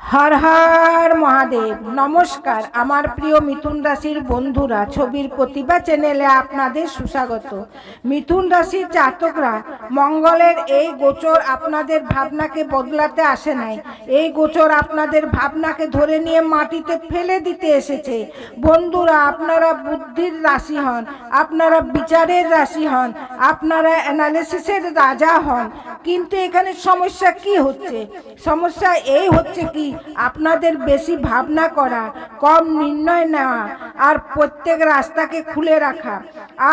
हर हर महादेव। नमस्कार आमार प्रिय मिथुन राशिर बंधुरा छबिर प्रतिभा चैनेले आपनादेर सुस्वागत। मिथुन राशिर जातकरा मंगलेर এই গোচর আপনাদের ভাবনাকে বদলাতে আসে নাই। এই গোচর আপনাদের ভাবনাকে ধরে নিয়ে মাটিতে ফেলে দিতে এসেছে। বন্ধুরা, আপনারা বুদ্ধির রাশি হন, আপনারা বিচারের রাশি হন, আপনারা অ্যানালিসিসের রাজা হন। কিন্তু এখানে সমস্যা কি হচ্ছে? সমস্যা এই হচ্ছে কি, আপনাদের বেশি ভাবনা করা, কম নির্ণয় নেওয়া আর প্রত্যেক রাস্তাকে খুলে রাখা।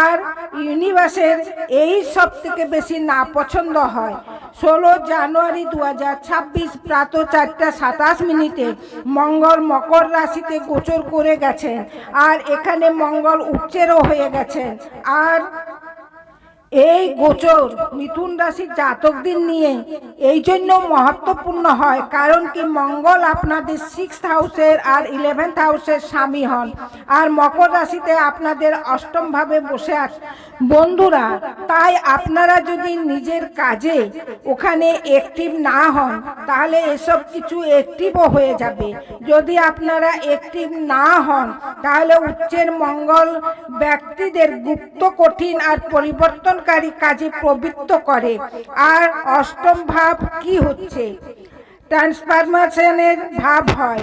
আর ইউনিভার্সের এই সব থেকে বেশি না পছন্দ হয় 16 জানুয়ারি 2026 প্রাত 4:27 মঙ্গল মকর রাশিতে গোচর করে গেছেন। আর এখানে মঙ্গল উচ্চেরও হয়ে গেছেন। আর এই গোচর মিথুন রাশির জাতকদের নিয়ে এই জন্য মহত্বপূর্ণ হয়, কারণ কি মঙ্গল আপনাদের 6th হাউসের আর 11th হাউসের স্বামী হন। আর মকর রাশিতে আপনাদের অষ্টম ভাবে বসে আছে। বন্ধুরা, তাই আপনারা যদি নিজের কাজে ওখানে অ্যাক্টিভ না হন তাহলে এসব কিছু অ্যাক্টিভও হয়ে যাবে। যদি আপনারা অ্যাক্টিভ না হন তাহলে উচ্চের মঙ্গল ব্যক্তিদের গুপ্ত কঠিন আর পরিবর্তনকারী কাজে প্রবৃত্ত করে। আর অষ্টম ভাব কি হচ্ছে? ট্রান্সফরমেশনের ভাব হয়,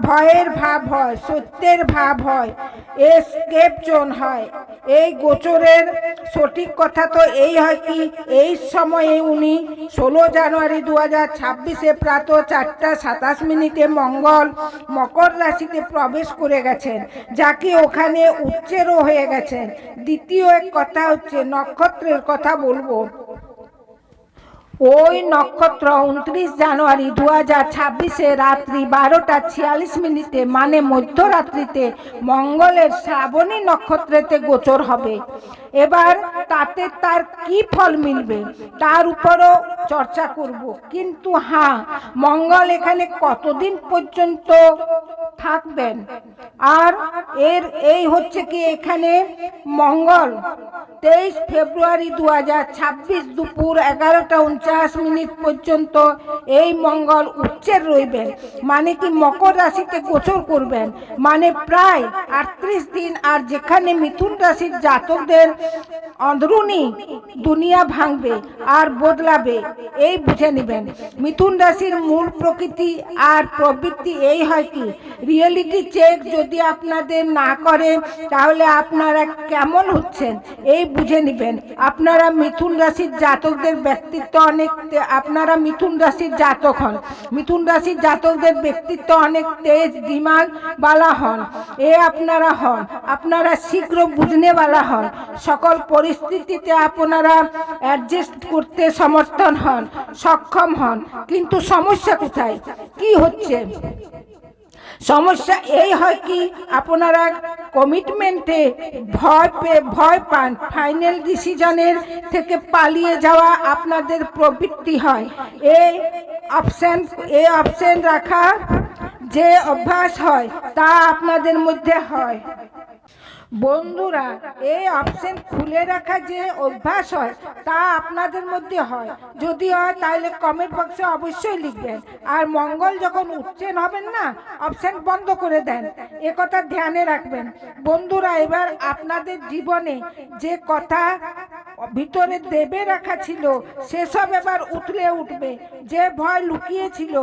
ভয়ের ভাব হয়, সত্যের ভাব হয়, এসকেপ জোন হয়। এই গোচরের সঠিক কথা তো এই হয় কি, এই সময়ে উনি 16 জানুয়ারি 2026 প্রাত 4:27 মঙ্গল মকর রাশিতে প্রবেশ করে গেছেন, যাকে ওখানে উচ্চেরও হয়ে গেছেন। দ্বিতীয় এক কথা হচ্ছে নক্ষত্রের কথা বলবো। ওই নক্ষত্র 29 জানুয়ারি 2026 রাত্রি 12:46 মানে মধ্যরাত্রিতে মঙ্গলের শ্রাবণী নক্ষত্রেতে গোচর হবে। এবার তাতে তার কি ফল মিলবে তার উপরও চর্চা করব। কিন্তু হ্যাঁ, মঙ্গল এখানে কতদিন পর্যন্ত থাকবেন? আর এই হচ্ছে কি, এখানে মঙ্গল 23 ফেব্রুয়ারি 2026 দুপুর 11:49 পর্যন্ত এই মঙ্গল উচ্চের রইবেন। মানে কি মকর রাশিতে গোচর করবেন, মানে প্রায় 38 দিন। আর যেখানে মিথুন রাশির জাতকদের অন্দরুনি দুনিয়া ভাঙবে আর বদলাবে, এই বুঝে নেবেন। মিথুন রাশির মূল প্রকৃতি আর প্রবৃত্তি এই হয় কি, রিয়েলিটি চেক যদি আপনাদের না করে তাহলে আপনারা কেমন হচ্ছেন এই বুঝে নেবেন। আপনারা মিথুন রাশির জাতকদের ব্যক্তিত্ব অনেক, আপনারা মিথুন রাশির জাতক হন, মিথুন রাশির জাতকদের ব্যক্তিত্ব অনেক তেজ দিমাগ বালা হন। আপনারা হন, আপনারা শীঘ্র বুঝনেওয়ালা হন, সকল পরিস্থিতিতে আপনারা অ্যাডজাস্ট করতে সমর্থন হন, সক্ষম হন। কিন্তু সমস্যা কোথায়, কি হচ্ছে? সমস্যা এই হয় কি, আপনারা কমিটমেন্টে ভয় পান, ফাইনাল ডিসিশনের থেকে পালিয়ে যাওয়া আপনাদের প্রবৃত্তি হয়। এই অপশন রাখা যে অভ্যাস হয় তা আপনাদের মধ্যে হয়। বন্ধুরা, এই অপশন খুলে রাখা যে অভ্যাস হয় তা আপনাদের মধ্যে হয়। যদি হয় তাহলে কমেন্ট বক্সে অবশ্যই লিখবেন। আর মঙ্গল যখন উচ্চেন হবেন না, অপশন বন্ধ করে দেন, এ কথা ধ্যানে রাখবেন। বন্ধুরা, এবার আপনাদের জীবনে যে কথা ভিতরে দেবে রাখা ছিল সেসব এবার উঠলে উঠবে। যে ভয় লুকিয়েছিল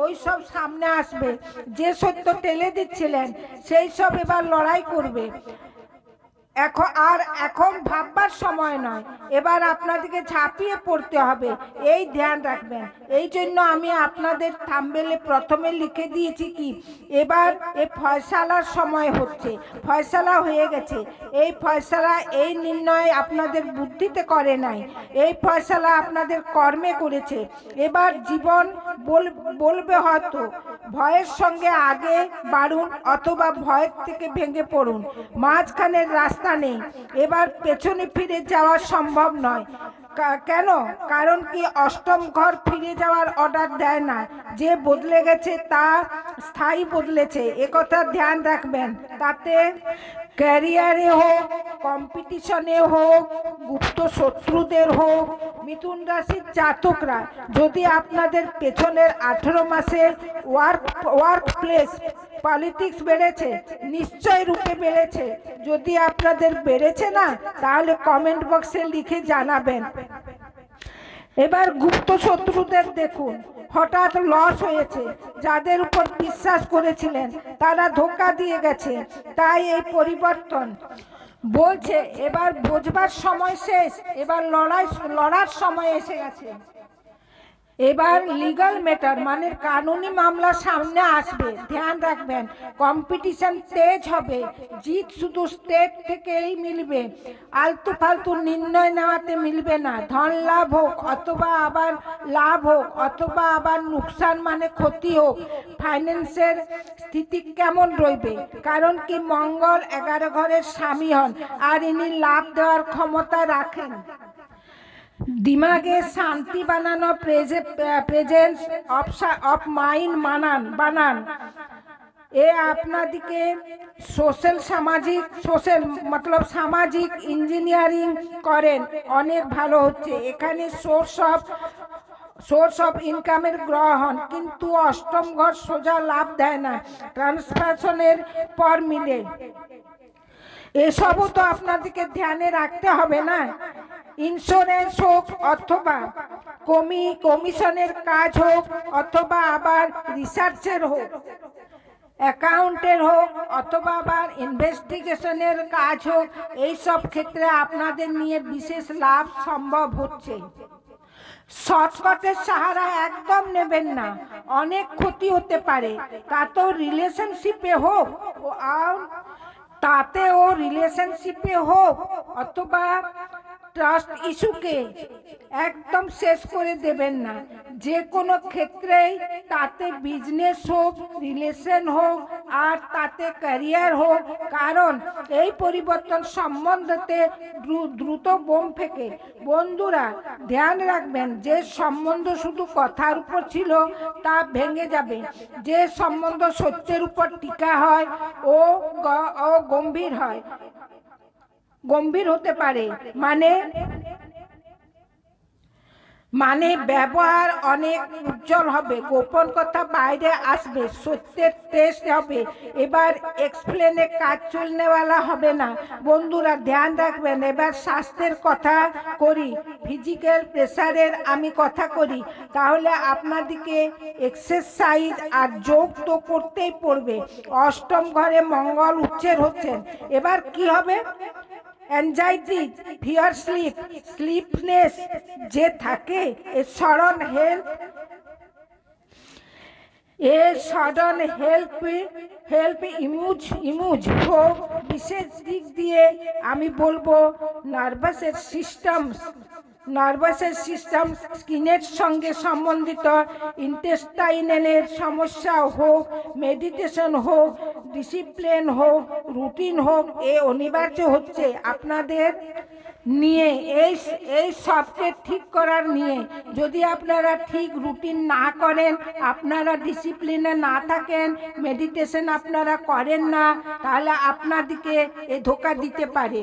ওই সব সামনে আসবে। যে সত্য টেলে দিচ্ছিলেন সেই সব এবার লড়াই করবে। এখন ভাববার সময় নয়, এবার আপনাদেরকে ঝাঁপিয়ে পড়তে হবে, এই ধ্যান রাখবেন। এই জন্য আমি আপনাদের থাম্বনেলে প্রথমে লিখে দিয়েছি কি, এবার এই ফয়সালার সময় হচ্ছে, ফয়সালা হয়ে গেছে। এই ফয়সালা, এই নির্ণয় আপনাদের বুদ্ধিতে করে নাই, এই ফয়সালা আপনাদের কর্মে করেছে। এবার জীবন বলবে হয়তো ভয়ের সঙ্গে আগে বাড়ুন অথবা ভয়ের থেকে ভেঙে পড়ুন, মাঝখানের রাস্তা নেই। এবার পেছনে ফিরে যাওয়া সম্ভব নয়। কেন? কারণ কি অষ্টম ঘর ফিরে যাওয়ার অর্ডার দেয় না। যে বদলে গেছে তা স্থায়ী বদলেছে, একথা ধ্যান রাখবেন। তাতে ক্যারিয়ারে হোক, কম্পিটিশনে হোক, গুপ্ত শত্রুদের হোক। মিথুন রাশির জাতকরা, যদি আপনাদের পেছনের 18 মাসে ওয়ার্ক প্লেস পলিটিক্স বেড়েছে, নিশ্চয় রূপে বেড়েছে। যদি আপনাদের বেড়েছে না, তাহলে কমেন্ট বক্সে লিখে জানাবেন। এবার গুপ্ত শত্রুদের দেখুন, হঠাৎ লস হয়েছে। যাদের উপর বিশ্বাস করেছিলেন তারা ধোঁকা দিয়ে গেছে, তাই এই পরিবর্তন বলছে এবার বোঝবার সময় শেষ, এবার লড়ার সময় এসে গেছে। এবার লিগ্যাল ম্যাটার মানে কানুনি মামলা সামনে আসবে, ধ্যান রাখবেন। কম্পিটিশন তেজ হবে, জিত শুধু স্টেট থেকেই মিলবে, আলতু ফালতু নির্ণয় নেওয়াতে মিলবে না। ধন লাভ হোক অথবা আবার লাভ হোক অথবা আবার নুকসান মানে ক্ষতি হোক, ফাইন্যান্সের স্থিতি কেমন রইবে? কারণ কি মঙ্গল 11 ঘরের স্বামী হন, আর ইনি লাভ দেওয়ার ক্ষমতা রাখেন। দিমাগে শান্তি বানানো, প্রেজেন্স অফ মাইন্ড বানান। এ আপনাদিকে সামাজিক ইঞ্জিনিয়ারিং করেন, অনেক ভালো হচ্ছে। এখানে সোর্স অফ ইনকামের গ্রহ হন, কিন্তু অষ্টম ঘর সোজা লাভ দেয় না, ট্রান্সফারের পর মিলে। এসবও তো আপনাদেরকে ধ্যানে রাখতে হবে না। ইন্স্যুরেন্স হোক অথবা কমিশনের কাজ হোক অথবা আবার রিসার্চের হোক, অ্যাকাউন্টের হোক অথবা আবার ইনভেস্টিগেশনের কাজ হোক, এই সব ক্ষেত্রে আপনাদের নিয়ে বিশেষ লাভ সম্ভব হচ্ছে। শর্টকাটের সাহারা একদম নেবেন না, অনেক ক্ষতি হতে পারে। তাতেও রিলেশনশিপে হোক অথবা ট্রাস্ট ইস্যুকে একদম শেষ করে দেবেন না। যে কোনো ক্ষেত্রেই, তাতে বিজনেস হোক, রিলেশন হোক, আর তাতে ক্যারিয়ার হোক, কারণ এই পরিবর্তন সম্বন্ধতে দ্রুত বোম ফেকে। বন্ধুরা ধ্যান রাখবেন, যে সম্বন্ধ শুধু কথার উপর ছিল তা ভেঙে যাবে। যে সম্বন্ধ সত্যের উপর টিকা হয় ও গম্ভীর হতে পারে, মানে ব্যবহার অনেক উজ্জ্বল হবে, গোপন কথা বাইরে আসবে, সত্যের টেস্ট হবে। এবার এক্সপ্লেনে কাজ চলনেওয়ালা হবে না। বন্ধুরা ধ্যান রাখবেন। এবার স্বাস্থ্যের কথা করি, ফিজিক্যাল প্রেসারের আমি কথা করি, তাহলে আপনাদেরকে এক্সারসাইজ আর যোগ তো করতেই পড়বে। অষ্টম ঘরে মঙ্গল উচ্চের হচ্ছেন, এবার কি হবে? অ্যাংজাইটি, ফিয়ার, স্লিপনেস যে থাকে, এ সডন হেল্প ইমুজ হোক। বিশেষ দিক দিয়ে আমি বলবো নার্ভাসের সিস্টেম, স্কিনের সঙ্গে সম্বন্ধিত ইন্টেস্টাইনের সমস্যা হোক, মেডিটেশন হোক, ডিসিপ্লিন হোক, রুটিন হোক, এ অনিবার্য হচ্ছে আপনাদের নিয়ে। এই সবকে ঠিক করার নিয়ে, যদি আপনারা ঠিক রুটিন না করেন, আপনারা ডিসিপ্লিনে না থাকেন, মেডিটেশন আপনারা করেন না, তাহলে আপনাদেরকে এ ধোকা দিতে পারে,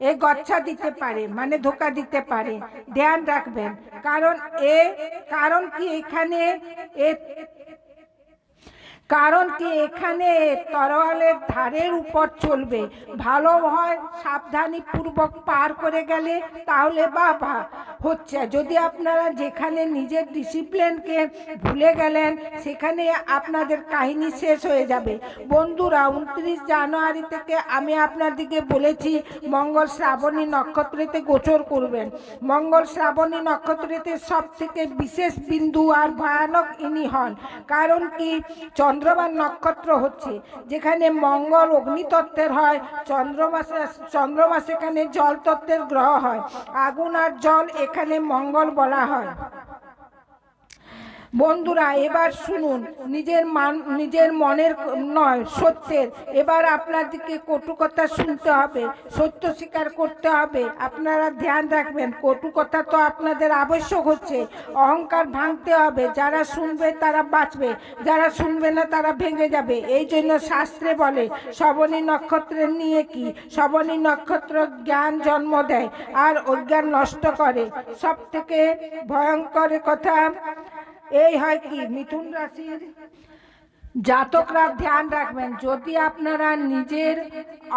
এ গচ্ছা দিতে পারে, মানে ধোকা দিতে পারে। ধ্যান রাখবেন। কারণ কি এখানে তরোয়ালের ধারের উপর চলবে। ভালো হয় সাবধানী পূর্বক পার করে গেলে, তাহলে বাবা হচ্ছে। যদি আপনারা যেখানে নিজের ডিসিপ্লিনকে ভুলে গেলেন, সেখানে আপনাদের কাহিনী শেষ হয়ে যাবে। বন্ধুরা 29 জানুয়ারি থেকে আমি আপনাদেরকে বলেছি মঙ্গল শ্রাবণী নক্ষত্রেতে গোচর করবেন। মঙ্গল শ্রাবণী নক্ষত্রেতে সব থেকে বিশেষ বিন্দু আর ভয়ানক ইনি হন। কারণ কি চন্দ্রমান নক্ষত্র হচ্ছে, যেখানে মঙ্গল অগ্নিতত্ত্বের হয়, চন্দ্রমা সেখানে জল তত্ত্বের গ্রহ হয়। আগুন আর জল এখানে মঙ্গল বলা হয়। বন্ধুরা এবার শুনুন, নিজের মনের নয় সত্যের। এবার আপনাদেরকে কটু কথা শুনতে হবে, সত্য স্বীকার করতে হবে। আপনারা ধ্যান রাখবেন, কটু কথা তো আপনাদের আবশ্যক হচ্ছে। অহংকার ভাঙতে হবে, যারা শুনবে তারা বাঁচবে, যারা শুনবে না তারা ভেঙে যাবে। এই জন্য শাস্ত্রে বলে শ্রবণী নক্ষত্রের নিয়ে কি, শ্রবণী নক্ষত্র জ্ঞান জন্ম দেয় আর অজ্ঞান নষ্ট করে। সব থেকে ভয়ঙ্কর কথা এই হয় কি, মিথুন রাশির জাতকরা ধ্যান রাখবেন, যদি আপনারা নিজের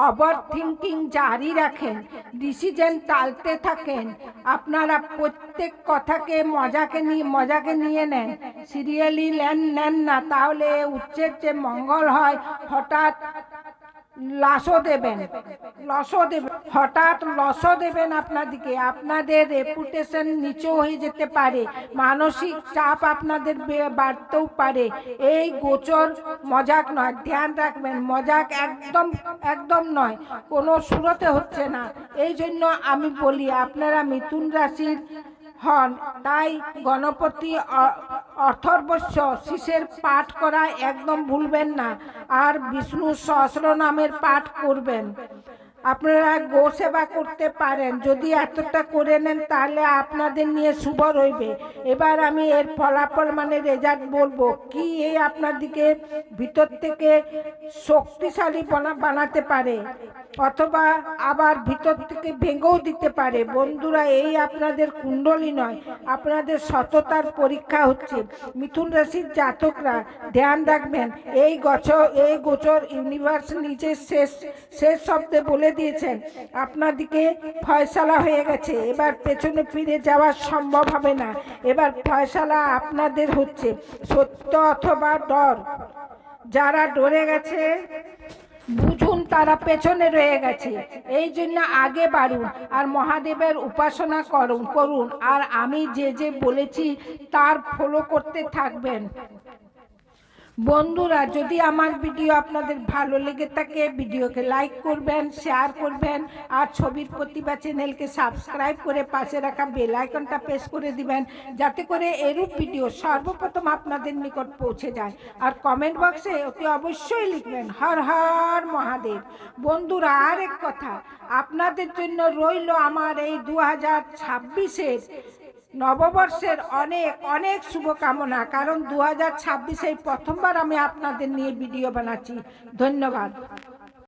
ওভার থিঙ্কিং জারি রাখেন, ডিসিশন টালতে থাকেন, আপনারা প্রত্যেক কথাকে মজাকে নিয়ে নেন, সিরিয়ালি নেন না, তাহলে উচ্চের যে মঙ্গল হয় হঠাৎ লসও দেবেন, হঠাৎ লসও দেবেন আপনাদেরকে। আপনাদের রেপুটেশন নিচু হয়ে যেতে পারে, মানসিক চাপ আপনাদের বাড়তেও পারে। এই গোচর মজাক নয়, ধ্যান রাখবেন, মজাক একদম নয়, কোনো সুরতে হচ্ছে না। এই জন্য আমি বলি আপনারা মিথুন রাশির হন, তাই গণপতি অথর্বস্ব শীষের পাঠ করা একদম ভুলবেন না, আর বিষ্ণু সহস্রনামের পাঠ করবেন। আপনারা গো সেবা করতে পারেন, যদি এতটা করে নেন তাহলে আপনাদের নিয়ে শুভ রইবে। এবার আমি এর ফলাফল মানে রেজাল্ট বলবো কি, এই আপনাদেরকে ভিতর থেকে শক্তিশালী বানাতে পারে, অথবা আবার ভিতর থেকে ভেঙেও দিতে পারে। বন্ধুরা এই আপনাদের কুণ্ডলী নয়, আপনাদের সততার পরীক্ষা হচ্ছে। মিথুন রাশির জাতকরা ধ্যান রাখবেন, এই গোচর ইউনিভার্স নিজে শেষ শব্দে বলে দিয়েছেন আপনাদিকে ফয়সালা হয়ে গেছে। এবার পেছনে ফিরে যাওয়া সম্ভব হবে না, এবার ফয়সালা আপনাদের হচ্ছে। সত্য অথবা ডর, যারা ডরে গেছে বুঝুন তারা পেছনে রয়ে গেছে। এই জন্য আগে বাড়ুন আর মহাদেবের উপাসনা করুন, আর আমি যে বলেছি তার ফলো করতে থাকবেন। বন্ধুরা যদি আমার ভিডিও আপনাদের ভালো লেগে থাকে, ভিডিওকে লাইক করবেন, শেয়ার করবেন, আর ছবির প্রতিভা চ্যানেলকে সাবস্ক্রাইব করে পাশে রাখা বেল আইকনটা প্রেস করে দিবেন, যাতে করে এরূপ ভিডিও সর্বপ্রথম আপনাদের নিকট পৌঁছে যায়। আর কমেন্ট বক্সে অতি অবশ্যই লিখবেন হর হর মহাদেব। বন্ধুরা আর এক কথা আপনাদের জন্য রইল আমার এই 2026-এর নববর্ষের অনেক শুভকামনা, কারণ 2026 প্রথমবার আমি আপনাদের নিয়ে ভিডিও বানাচ্ছি। ধন্যবাদ।